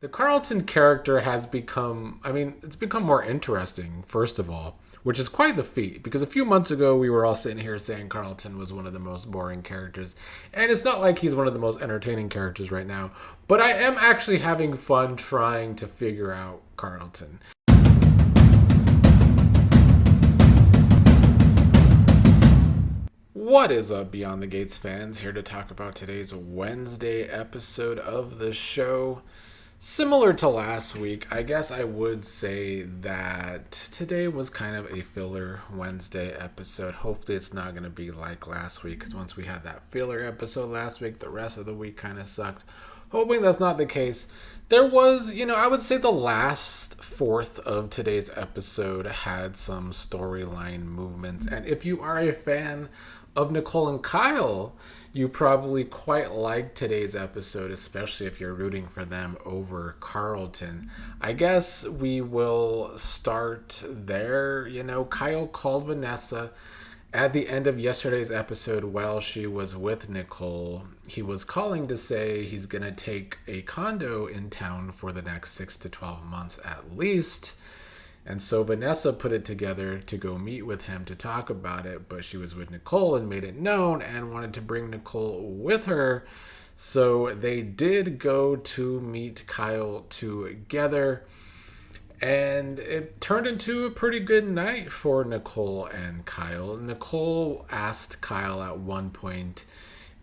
The Carlton character has become, it's become more interesting, first of all, which is quite the feat, because a few months ago we were all sitting here saying Carlton was one of the most boring characters. And it's not like he's one of the most entertaining characters right now, but I am actually having fun trying to figure out Carlton. What is up, Beyond the Gates fans? Here to talk about today's Wednesday episode of the show. Similar to last week, I guess I would say that today was kind of a filler Wednesday episode. Hopefully it's not going to be like last week, because once we had that filler episode last week, the rest of the week kind of sucked. Hoping that's not the case. There was, I would say the last fourth of today's episode had some storyline movements. And if you are a fan of Nicole and Kial, you probably quite like today's episode, especially if you're rooting for them over Carlton. I guess we will start there. Kial called Vanessa at the end of yesterday's episode while she was with Nicole. He was calling to say he's going to take a condo in town for the next 6 to 12 months at least. And so Vanessa put it together to go meet with him to talk about it, but she was with Nicole and made it known and wanted to bring Nicole with her. So they did go to meet Kial together, and it turned into a pretty good night for Nicole and Kial. Nicole asked Kial at one point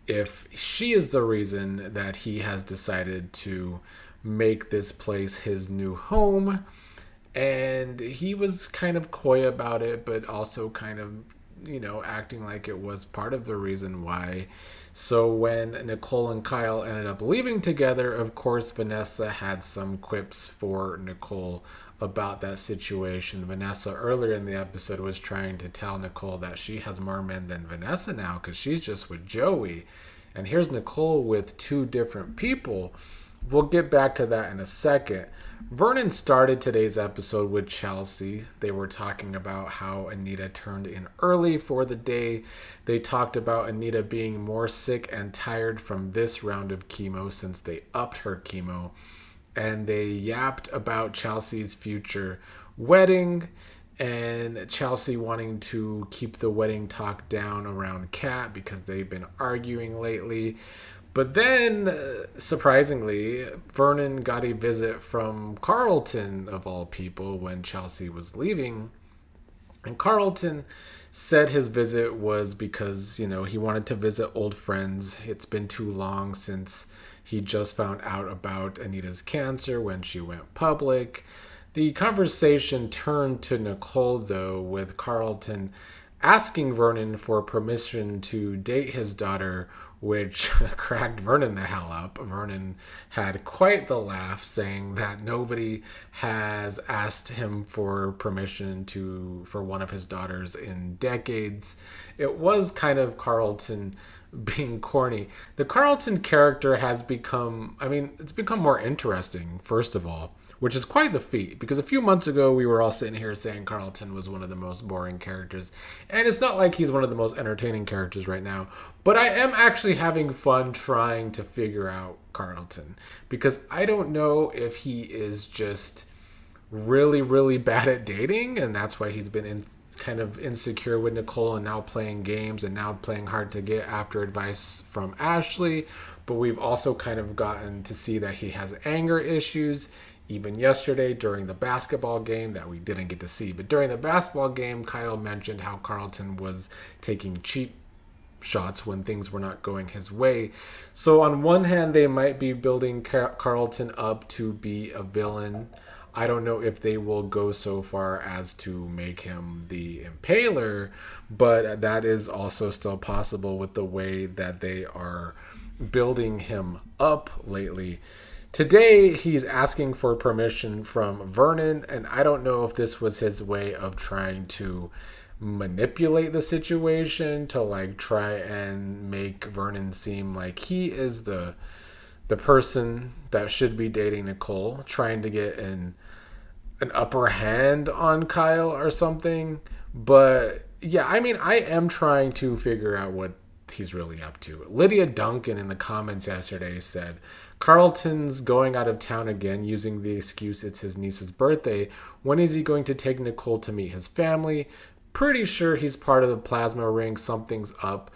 if she is the reason that he has decided to make this place his new home. And he was kind of coy about it, but also kind of, acting like it was part of the reason why. So when Nicole and Kial ended up leaving together, of course, Vanessa had some quips for Nicole about that situation. Vanessa earlier in the episode was trying to tell Nicole that she has more men than Vanessa now because she's just with Joey. And here's Nicole with two different people. We'll get back to that in a second. Vernon started today's episode with Chelsea. They were talking about how Anita turned in early for the day. They talked about Anita being more sick and tired from this round of chemo since they upped her chemo. And they yapped about Chelsea's future wedding and Chelsea wanting to keep the wedding talk down around Kat because they've been arguing lately. But then, surprisingly, Vernon got a visit from Carlton, of all people, when Chelsea was leaving. And Carlton said his visit was because, he wanted to visit old friends. It's been too long since he just found out about Anita's cancer when she went public. The conversation turned to Nicole, though, with Carlton asking Vernon for permission to date his daughter, which cracked Vernon the hell up. Vernon had quite the laugh, saying that nobody has asked him for permission for one of his daughters in decades. It was kind of Carlton being corny. The Carlton character has become, it's become more interesting, first of all, which is quite the feat, because a few months ago we were all sitting here saying Carlton was one of the most boring characters, and it's not like he's one of the most entertaining characters right now, but I am actually having fun trying to figure out Carlton, because I don't know if he is just really, really bad at dating, and that's why he's been kind of insecure with Nicole and now playing games and now playing hard to get after advice from Ashley, but we've also kind of gotten to see that he has anger issues. Even yesterday during the basketball game that we didn't get to see. But during the basketball game, Kial mentioned how Carlton was taking cheap shots when things were not going his way. So on one hand, they might be building Carlton up to be a villain. I don't know if they will go so far as to make him the impaler, but that is also still possible with the way that they are building him up lately. Today, he's asking for permission from Vernon, and I don't know if this was his way of trying to manipulate the situation to try and make Vernon seem like he is the person that should be dating Nicole, trying to get an upper hand on Kial or something. But yeah, I am trying to figure out what he's really up to. Lydia Duncan in the comments yesterday said Carlton's going out of town again using the excuse it's his niece's birthday. When is he going to take Nicole to meet his family? Pretty sure he's part of the plasma ring. Something's up.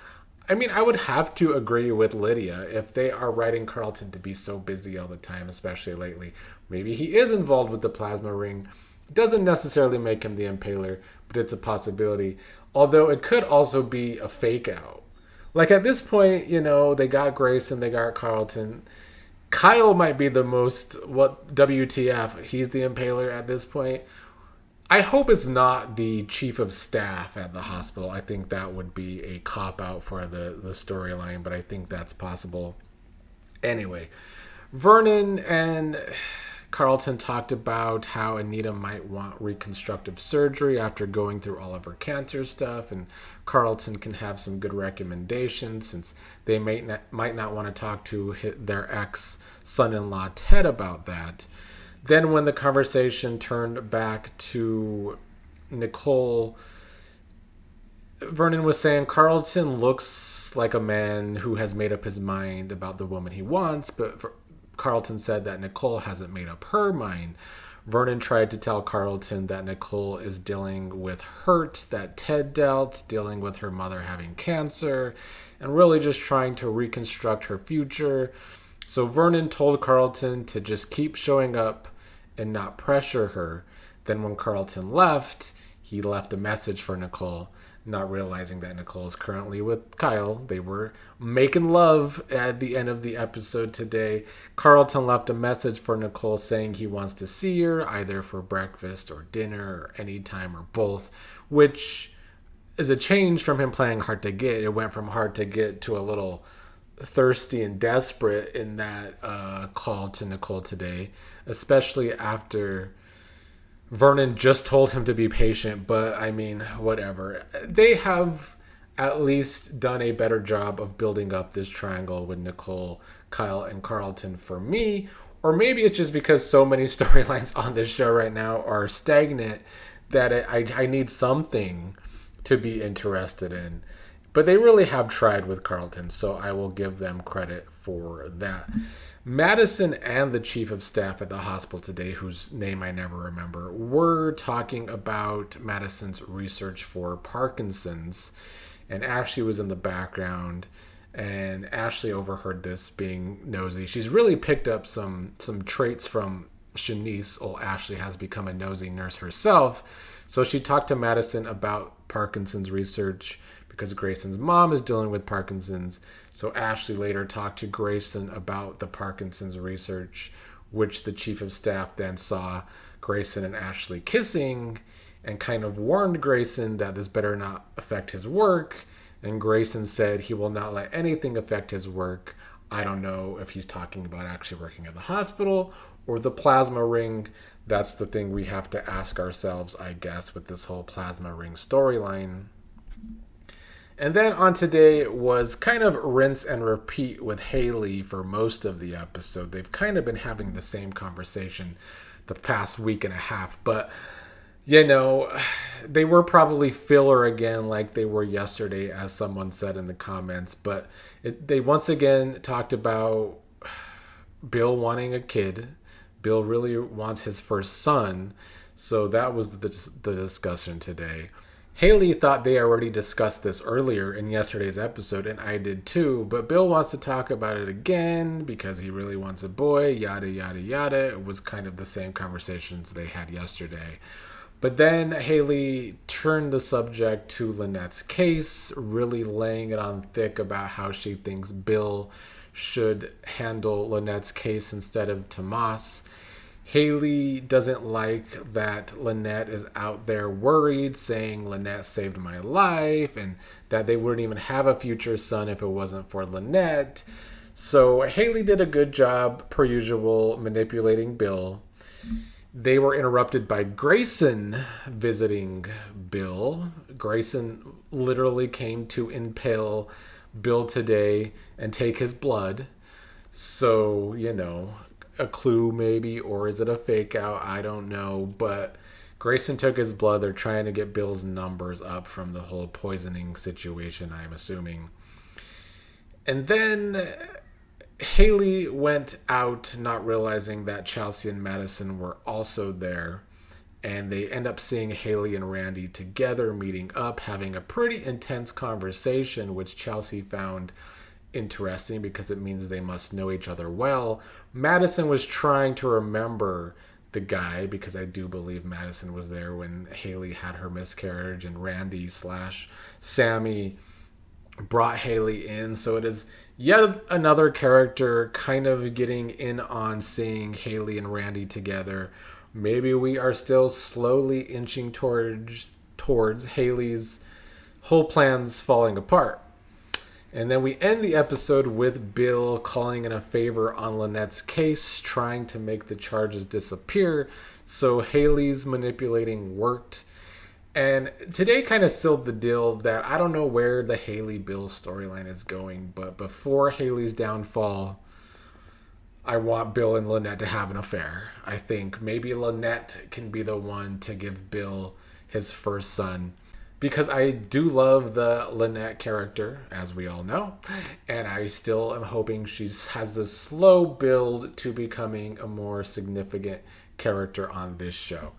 I mean, I would have to agree with Lydia if they are writing Carlton to be so busy all the time, especially lately. Maybe he is involved with the plasma ring. It doesn't necessarily make him the impaler, but it's a possibility. Although it could also be a fake out. Like at this point, they got Grace and they got Carlton. Kyle might be the most, WTF, he's the impaler at this point. I hope it's not the chief of staff at the hospital. I think that would be a cop-out for the storyline, but I think that's possible. Anyway, Vernon and Carlton talked about how Anita might want reconstructive surgery after going through all of her cancer stuff, and Carlton can have some good recommendations since they might not want to talk to their ex-son-in-law Ted about that. Then when the conversation turned back to Nicole, Vernon was saying Carlton looks like a man who has made up his mind about the woman he wants, but Carlton said that Nicole hasn't made up her mind. Vernon tried to tell Carlton that Nicole is dealing with hurt that Ted dealt, dealing with her mother having cancer, and really just trying to reconstruct her future. So Vernon told Carlton to just keep showing up and not pressure her. Then when Carlton left, he left a message for Nicole, not realizing that Nicole is currently with Kyle. They were making love at the end of the episode today. Carlton left a message for Nicole saying he wants to see her either for breakfast or dinner or anytime or both, which is a change from him playing hard to get. It went from hard to get to a little thirsty and desperate in that call to Nicole today, especially after Vernon just told him to be patient. But I mean, whatever. They have at least done a better job of building up this triangle with Nicole, Kyle, and Carlton for me. Or maybe it's just because so many storylines on this show right now are stagnant that I need something to be interested in. But they really have tried with Carlton, so I will give them credit for that. Madison and the chief of staff at the hospital today, whose name I never remember, were talking about Madison's research for Parkinson's. And Ashley was in the background, and Ashley overheard this being nosy. She's really picked up some traits from Shanice. Ashley has become a nosy nurse herself. So she talked to Madison about Parkinson's research, because Grayson's mom is dealing with Parkinson's. So Ashley later talked to Grayson about the Parkinson's research, which the chief of staff then saw Grayson and Ashley kissing and kind of warned Grayson that this better not affect his work. And Grayson said he will not let anything affect his work. I don't know if he's talking about actually working at the hospital or the plasma ring. That's the thing we have to ask ourselves, I guess, with this whole plasma ring storyline. And then on today was kind of rinse and repeat with Hayley for most of the episode. They've kind of been having the same conversation the past week and a half. But, they were probably filler again like they were yesterday, as someone said in the comments. But they once again talked about Bill wanting a kid. Bill really wants his first son. So that was the discussion today. Hayley thought they already discussed this earlier in yesterday's episode, and I did too, but Bill wants to talk about it again because he really wants a boy, yada, yada, yada. It was kind of the same conversations they had yesterday. But then Hayley turned the subject to Lynette's case, really laying it on thick about how she thinks Bill should handle Lynette's case instead of Tomas. Hayley doesn't like that Lynette is out there worried, saying Lynette saved my life and that they wouldn't even have a future son if it wasn't for Lynette. So Hayley did a good job, per usual, manipulating Bill. They were interrupted by Grayson visiting Bill. Grayson literally came to impale Bill today and take his blood. So, a clue maybe, or is it a fake out? I don't know, but Grayson took his blood. They're trying to get Bill's numbers up from the whole poisoning situation, I'm assuming. And then Hayley went out not realizing that Chelsea and Madison were also there. And they end up seeing Hayley and Randy together, meeting up, having a pretty intense conversation, which Chelsea found interesting because it means they must know each other well. Madison was trying to remember the guy because I do believe Madison was there when Hayley had her miscarriage, and Randy slash Sammy brought Hayley in. So it is yet another character kind of getting in on seeing Hayley and Randy together. Maybe we are still slowly inching towards Hayley's whole plans falling apart. And then we end the episode with Bill calling in a favor on Lynette's case, trying to make the charges disappear. So Hayley's manipulating worked. And today kind of sealed the deal that I don't know where the Hayley-Bill storyline is going, but before Hayley's downfall, I want Bill and Lynette to have an affair. I think maybe Lynette can be the one to give Bill his first son. Because I do love the Lynette character, as we all know. And I still am hoping she has this slow build to becoming a more significant character on this show.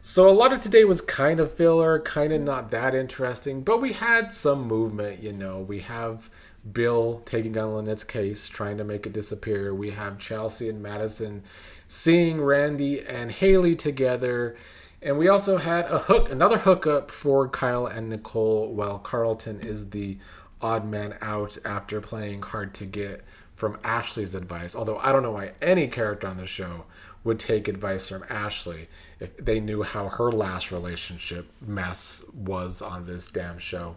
So a lot of today was kind of filler, kind of not that interesting. But we had some movement, We have Bill taking on Lynette's case, trying to make it disappear. We have Chelsea and Madison seeing Randy and Hayley together. And we also had another hookup for Kyle and Nicole, while Carlton is the odd man out after playing hard to get from Ashley's advice. Although I don't know why any character on the show would take advice from Ashley if they knew how her last relationship mess was on this damn show.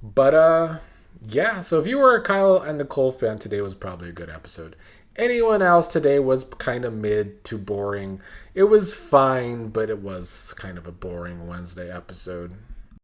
But yeah, so if you were a Kyle and Nicole fan, today was probably a good episode. Anyone else today was kind of mid to boring. It was fine, but it was kind of a boring Wednesday episode.